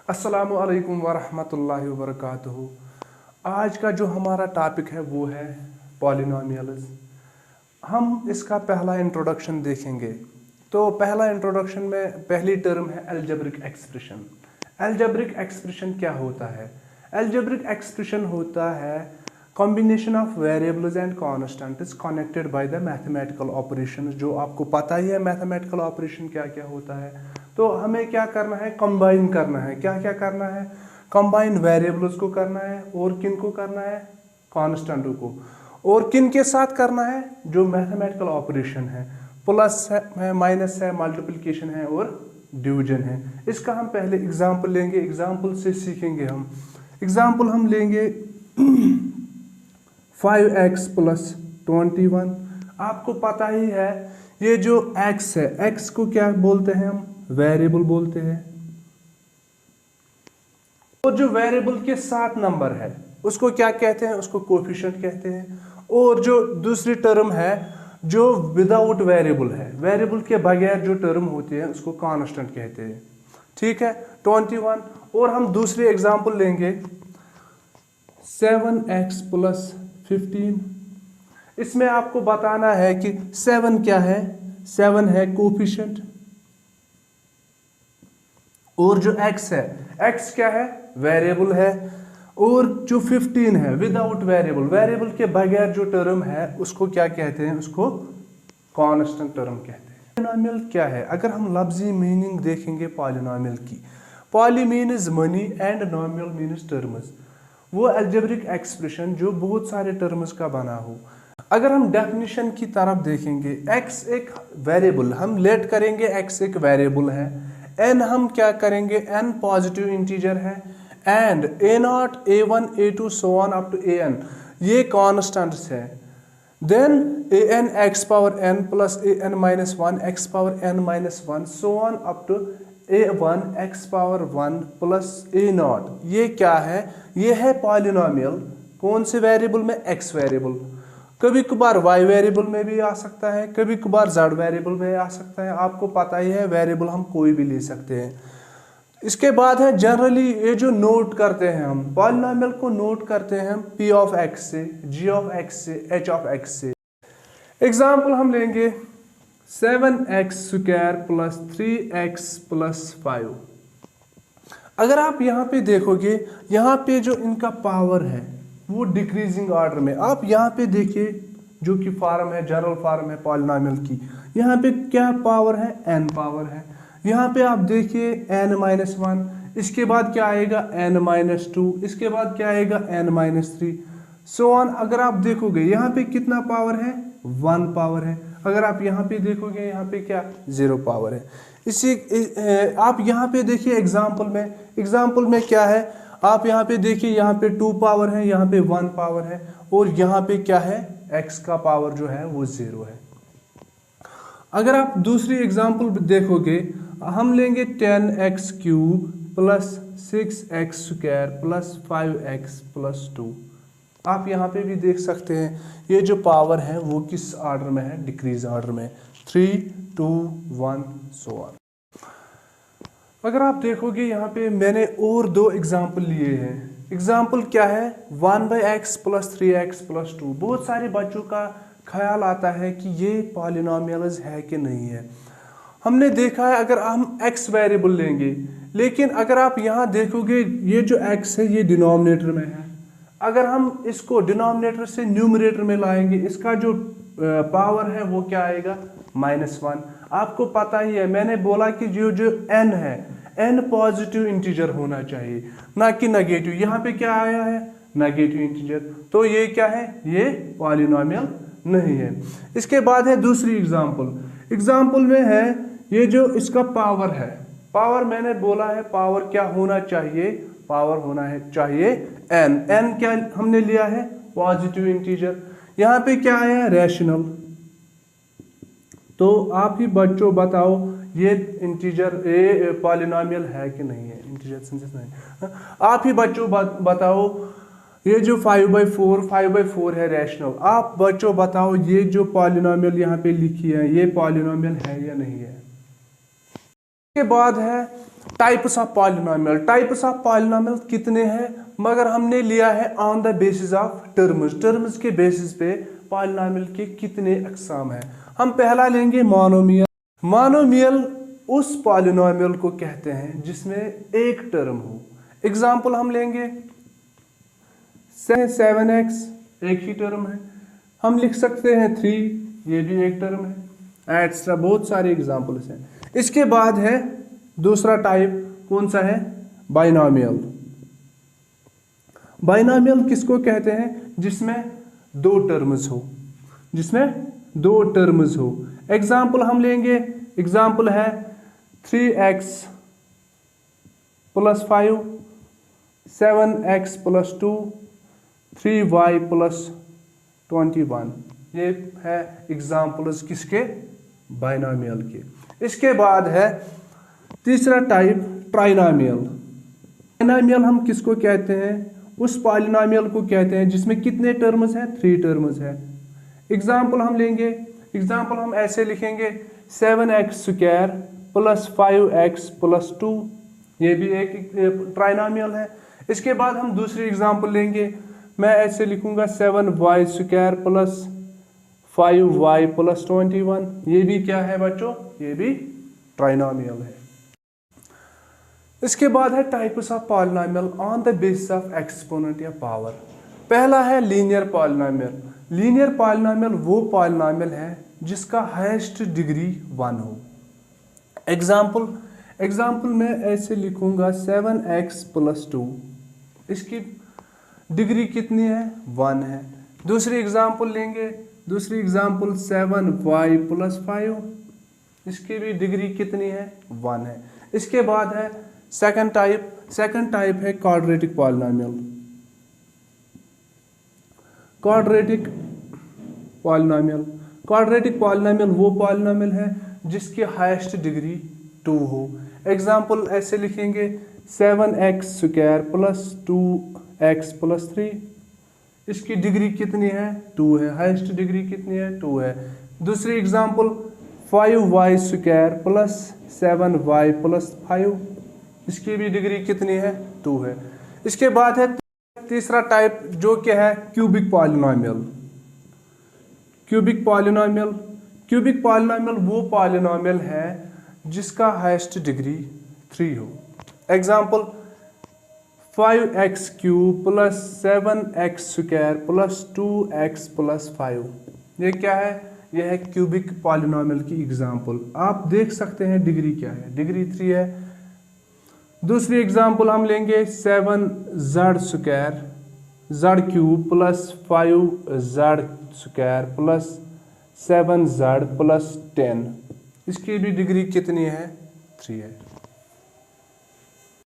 अस्सलामु अलैकुम वरहमतुल्लाहि वबरकातुहू। आज का जो हमारा टॉपिक है वो है पॉलिनोमियल्स। हम इसका पहला इंट्रोडक्शन देखेंगे। तो पहला इंट्रोडक्शन में पहली टर्म है अलजेब्रिक एक्सप्रेशन। अलजेब्रिक एक्सप्रेशन क्या होता है? अलजेब्रिक एक्सप्रेशन होता है combination of variables and constants connected by the mathematical operation. जो आपको पता ही है मैथमेटिकल ऑपरेशन क्या क्या होता है। तो हमें क्या करना है? कंबाइन करना है। क्या क्या करना है? कंबाइन वेरिएबल्स को करना है और किन को करना है? कॉन्स्टेंटों को। और किन के साथ करना है? जो मैथमेटिकल ऑपरेशन है, प्लस है, माइनस है, मल्टीप्लिकेशन है और डिवीजन है। इसका हम पहले एग्जाम्पल लेंगे, एग्जाम्पल से सीखेंगे हम। एग्जाम्पल हम लेंगे 5x + 21। आपको पता ही है ये जो x है, x को क्या बोलते हैं हम? वेरिएबल बोलते हैं। और जो वेरिएबल के साथ नंबर है उसको क्या कहते हैं? उसको कोफिशिएंट कहते हैं। और जो दूसरी टर्म है जो विदाउट वेरिएबल है, वेरिएबल के बगैर जो टर्म होती है उसको कांस्टेंट कहते हैं। ठीक है, 21। और हम दूसरी एग्जांपल लेंगे 7x + 15। इसमें आपको बताना है कि 7 क्या है? 7 है कोफिशिएंट। और जो x है, x क्या है? वेरिएबल है। और जो 15 है विदाउट वेरिएबल, वेरिएबल के बगैर जो टर्म है उसको क्या कहते हैं? उसको कांस्टेंट टर्म कहते हैं। पॉलिनोमियल क्या है? अगर हम लफ्जी मीनिंग देखेंगे पॉलिनोमियल की, poly means money and नोमियल means terms. वो अलजेब्रिक एक्सप्रेशन जो बहुत सारे टर्म्स का बना हो। अगर हम डेफिनेशन की तरफ देखेंगे, x एक वेरिएबल, हम लेट करेंगे x एक वेरिएबल है, n हम क्या करेंगे? n पॉजिटिव इंटीजर है, and a0, a1, a2 so on up to an ये कॉन्स्टेंट्स है। Then an x power n plus an minus 1 x power n minus 1 so on up to a1 x power 1 plus a0। ये क्या है? ये है polynomial. कौन से variable में? x variable. कभी कभार y वेरिएबल में भी आ सकता है, कभी कभार z वेरिएबल में आ सकता है। आपको पता ही है वेरिएबल हम कोई भी ले सकते हैं। इसके बाद है जनरली ये जो नोट करते हैं हम पॉलिनोमियल को नोट करते हैं हम p ऑफ x से, g ऑफ x से, h ऑफ x से। एग्जाम्पल हम लेंगे 7x² + 3x + 5। अगर आप यहाँ पे देखोगे, यहाँ पे जो इनका पावर है वो डिक्रीजिंग ऑर्डर में। आप यहाँ पे देखिए जो कि फॉर्म है, जनरल फॉर्म है पॉलिनोमियल की, यहाँ पे क्या पावर है? n पावर है। यहाँ पे आप देखिए n-1, इसके बाद क्या आएगा? n-2, इसके बाद क्या आएगा? n-3 so on. अगर आप देखोगे यहाँ पे कितना पावर है? 1 पावर है। अगर आप यहाँ पे देखोगे यहाँ पे क्या? 0 पावर है। इसी आप यहाँ पे देखिए एग्जाम्पल में क्या है? आप यहाँ पे देखिए, यहाँ पे 2 पावर है, यहाँ पे 1 पावर है, और यहाँ पे क्या है? x का पावर जो है वो 0 है। अगर आप दूसरी एग्जाम्पल देखोगे, हम लेंगे 10x³ + 6x² + 5x + 2। आप यहाँ पे भी देख सकते हैं ये जो पावर है वो किस ऑर्डर में है? डिक्रीज ऑर्डर में, 3, 2, 1 सो ऑन। अगर आप देखोगे यहाँ पे मैंने और 2 एग्जाम्पल लिए हैं। एग्जाम्पल क्या है? 1/x + 3x + 2। बहुत सारे बच्चों का ख्याल आता है कि ये पॉलिनोमियल्स है कि नहीं है। हमने देखा है अगर हम x वेरिएबल लेंगे, लेकिन अगर आप यहाँ देखोगे ये जो x है ये डिनोमिनेटर में है। अगर हम इसको डिनोमिनेटर से न्यूमरेटर में लाएंगे, इसका जो पावर है वो क्या आएगा? -1। आपको पता ही है, मैंने बोला कि जो n है, n पॉजिटिव इंटीजर होना चाहिए, ना कि नेगेटिव। यहाँ पे क्या आया है? Negative integer. तो ये क्या है? ये पॉलिनोमियल नहीं है। इसके बाद है दूसरी एग्जाम्पल में है ये जो इसका पावर है, पावर मैंने बोला है पावर क्या होना चाहिए? पावर होना है चाहिए n क्या हमने लिया है? Positive integer. यहाँ पे क्या आया? रैशनल। तो आप ही बच्चों बताओ ये इंटीजर, ये पॉलिनोमियल है कि नहीं है? इंटीजर सेंसेस नहीं। आप ही बच्चों बताओ ये जो 5/4 है रैशनल। आप बच्चों बताओ ये जो पॉलिनोमियल यहाँ पे लिखी है ये पॉलिनोमियल है या नहीं है? इसके बाद है types of polynomial. Types of polynomial कितने हैं, मगर हमने लिया है on the basis of terms. Terms के बेसिस पे पॉलिनोमियल के कितने अकसाम हैं। हम पहला लेंगे मोनोमियल। मोनोमियल उस पॉलिनोमियल को कहते हैं जिसमें एक टर्म हो। एग्जाम्पल हम लेंगे 7x, एक ही टर्म है। हम लिख सकते हैं 3, ये भी एक टर्म है। एक्स्ट्रा बहुत सारे एग्जाम्पल्स हैं। इसके बाद है दूसरा टाइप, कौन सा है, बाइनोमियल। बाइनोमियल किसको कहते हैं, जिसमें दो टर्म्स हो, जिसमें दो टर्म्स हो। एग्जाम्पल हम लेंगे, एग्जाम्पल है 3x + 5, 7x + 2, 3y + 21। ये है एग्जाम्पल्स किसके, बाइनोमियल के। इसके बाद है तीसरा टाइप, ट्राइनोमियल। ट्राइनोमियल हम किसको कहते हैं, उस पॉलिनोमियल को कहते हैं जिसमें कितने टर्म्स हैं, 3 टर्म्स हैं। एग्जाम्पल हम लेंगे, एग्जाम्पल हम ऐसे लिखेंगे 7x² + 5x + 2, ये भी एक ट्राइनोमियल है। इसके बाद हम दूसरी एग्जाम्पल लेंगे, मैं ऐसे लिखूंगा 7y² + 5y + 21, ये भी क्या है बच्चों, ये भी ट्राइनोमियल है। इसके बाद है types of polynomial on the basis of exponent या पावर। पहला है लीनियर पॉलिनोमियल। लीनियर पॉलिनोमियल वो पॉलिनोमियल है जिसका हाईएस्ट डिग्री 1 हो। एग्जाम्पल में ऐसे लिखूंगा 7x + 2, इसकी डिग्री कितनी है, 1 है। दूसरी एग्जाम्पल लेंगे, दूसरी एग्जाम्पल 7y + 5, इसकी भी डिग्री कितनी है, 1 है। इसके बाद है सेकंड टाइप है क्वाड्रेटिक पॉलिनोमियल। क्वाड्रेटिक पॉलिनोमियल वो पॉलिनोमियल है जिसकी हाईएस्ट डिग्री 2 हो। एग्जाम्पल ऐसे लिखेंगे 7x² + 2x + 3, इसकी डिग्री कितनी है, 2 है। हाईएस्ट डिग्री कितनी है, 2 है। दूसरी एग्जाम्पल 5y² + 7y + 5, इसकी भी डिग्री कितनी है, 2 है। इसके बाद है तीसरा टाइप जो क्या है, क्यूबिक पॉलिनोमियल। क्यूबिक पॉलिनोमियल वो पॉलिनोमियल है जिसका हाईएस्ट डिग्री 3 हो। एग्जाम्पल 5x³ + 7x² + 2x + 5, ये क्या है, यह है क्यूबिक पॉलिनोमियल की एग्जाम्पल। आप देख सकते हैं डिग्री क्या है, डिग्री 3 है। दूसरी एग्जाम्पल हम लेंगे 7z² + 5z² + 7z + 10, इसकी भी डिग्री कितनी है, 3 है।